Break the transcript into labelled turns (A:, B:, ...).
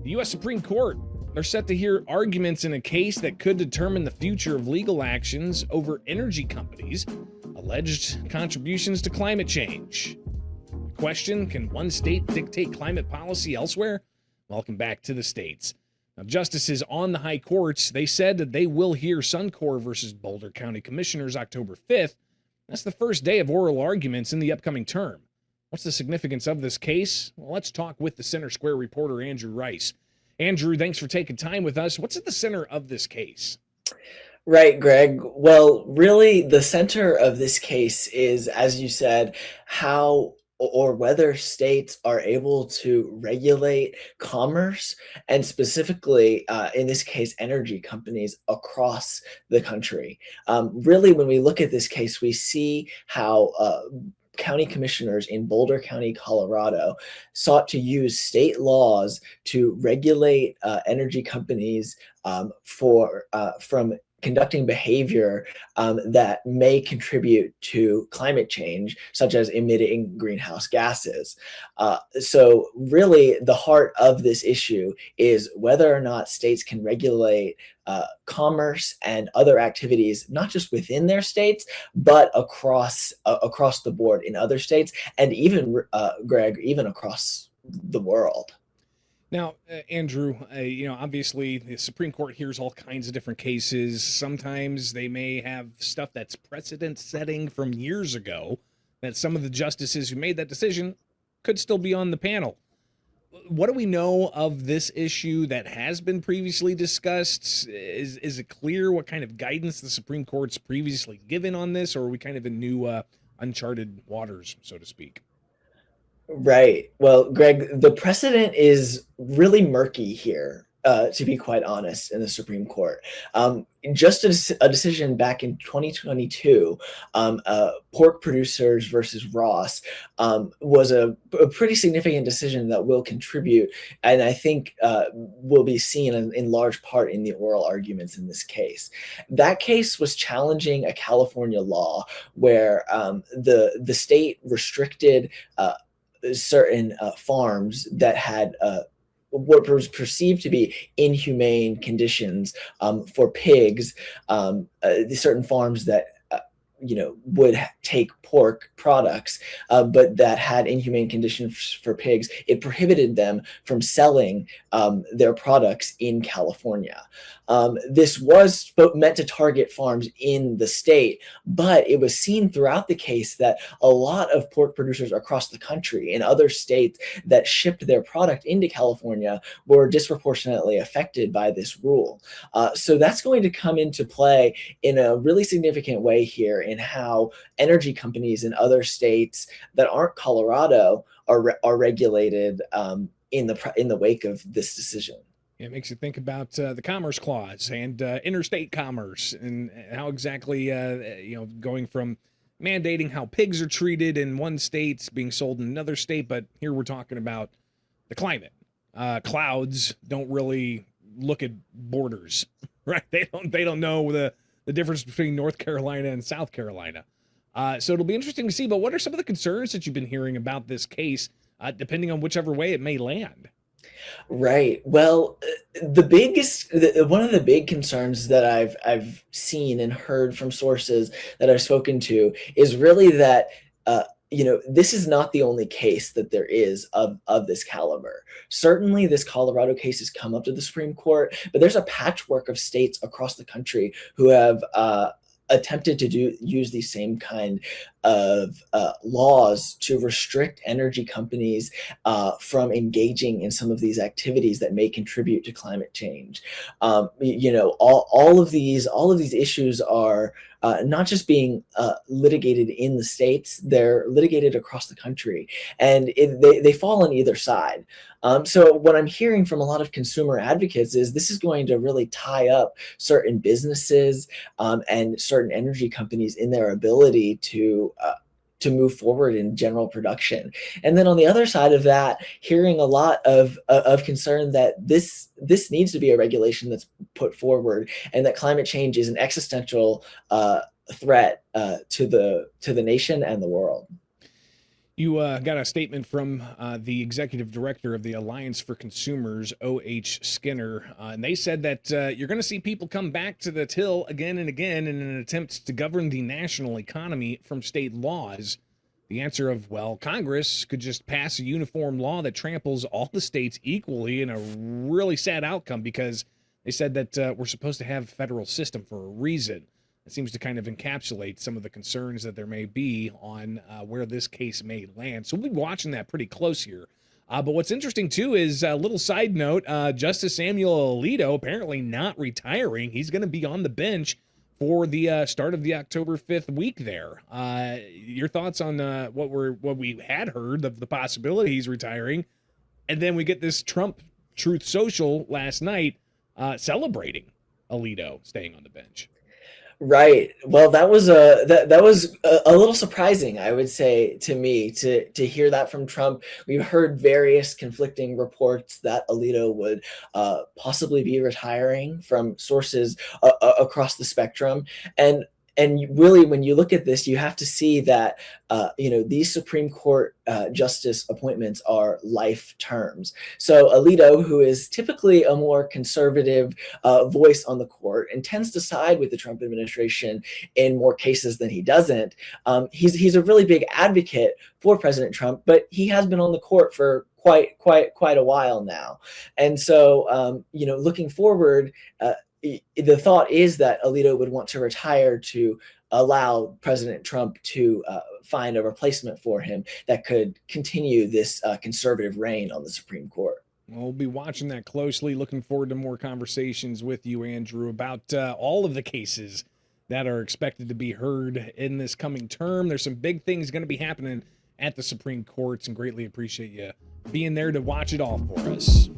A: The U.S. Supreme Court, they're set to hear arguments in a case that could determine the future of legal actions over energy companies' alleged contributions to climate change. The question, can one state dictate climate policy elsewhere? Welcome back to the States. Now, justices on the high courts, they said that they will hear Suncor versus Boulder County Commissioners October 5th. That's the first day of oral arguments in the upcoming term. What's the significance of this case? Well, let's talk with the Center Square reporter, Andrew Rice. Andrew, thanks for taking time with us. What's at the center of this case?
B: Right, Greg. Well, really, the center of this case is, as you said, how or whether states are able to regulate commerce and specifically, in this case, energy companies across the country. Really, when we look at this case, we see how county commissioners in Boulder County, Colorado, sought to use state laws to regulate energy companies from conducting behavior that may contribute to climate change, such as emitting greenhouse gases. So really, the heart of this issue is whether or not states can regulate commerce and other activities, not just within their states, but across the board in other states, and even, Greg, even across the world.
A: Now, Andrew, obviously the Supreme Court hears all kinds of different cases. Sometimes they may have stuff that's precedent setting from years ago that some of the justices who made that decision could still be on the panel. What do we know of this issue that has been previously discussed? Is it clear what kind of guidance the Supreme Court's previously given on this, or are we kind of in new uncharted waters, so to speak?
B: Right. Well, Greg, the precedent is really murky here, to be quite honest, in the Supreme Court. Just a decision back in 2022, pork producers versus Ross, was a pretty significant decision that will contribute, and I think will be seen in large part in the oral arguments in this case. That case was challenging a California law where the state restricted certain farms that had what was perceived to be inhumane conditions for pigs. Certain farms that would take pork products, but that had inhumane conditions for pigs. It prohibited them from selling their products in California. This was meant to target farms in the state, but it was seen throughout the case that a lot of pork producers across the country in other states that shipped their product into California were disproportionately affected by this rule. So that's going to come into play in a really significant way here in how energy companies in other states that aren't Colorado are regulated in the wake of this decision.
A: It makes you think about the Commerce Clause and interstate commerce and how exactly, going from mandating how pigs are treated in one state being sold in another state. But here we're talking about the climate. Clouds don't really look at borders, right? They don't know the difference between North Carolina and South Carolina. So it'll be interesting to see. But what are some of the concerns that you've been hearing about this case, depending on whichever way it may land?
B: Right. Well, one of the big concerns that I've seen and heard from sources that I've spoken to is really that this is not the only case that there is of this caliber. Certainly, this Colorado case has come up to the Supreme Court, but there's a patchwork of states across the country who have attempted to use these same kind of laws to restrict energy companies from engaging in some of these activities that may contribute to climate change. All of these issues are not just being litigated in the states; they're litigated across the country, and they fall on either side. So what I'm hearing from a lot of consumer advocates is this is going to really tie up certain businesses and certain energy companies in their ability to move forward in general production. And then on the other side of that, hearing a lot of concern that this needs to be a regulation that's put forward, and that climate change is an existential threat to the nation and the world.
A: You got a statement from the executive director of the Alliance for Consumers, O.H. Skinner, and they said that you're going to see people come back to the till again and again in an attempt to govern the national economy from state laws. The answer of, well, Congress could just pass a uniform law that tramples all the states equally, in a really sad outcome, because they said that we're supposed to have a federal system for a reason. It seems to kind of encapsulate some of the concerns that there may be on where this case may land. So we'll be watching that pretty close here. But what's interesting, too, is a little side note, Justice Samuel Alito apparently not retiring. He's going to be on the bench for the start of the October 5th week there. Your thoughts on what we had heard of the possibility he's retiring, and then we get this Trump Truth Social last night celebrating Alito staying on the bench.
B: Right. Well, that was a little surprising, I would say, to me, to hear that from Trump. We've heard various conflicting reports that Alito would possibly be retiring from sources across the spectrum, and really, when you look at this, you have to see that these Supreme Court justice appointments are life terms. So Alito, who is typically a more conservative voice on the court and tends to side with the Trump administration in more cases than he doesn't, he's a really big advocate for President Trump, but he has been on the court for quite a while now, and so looking forward. The thought is that Alito would want to retire to allow President Trump to find a replacement for him that could continue this conservative reign on the Supreme Court.
A: We'll be watching that closely. Looking forward to more conversations with you, Andrew, about all of the cases that are expected to be heard in this coming term. There's some big things going to be happening at the Supreme Courts, and greatly appreciate you being there to watch it all for us.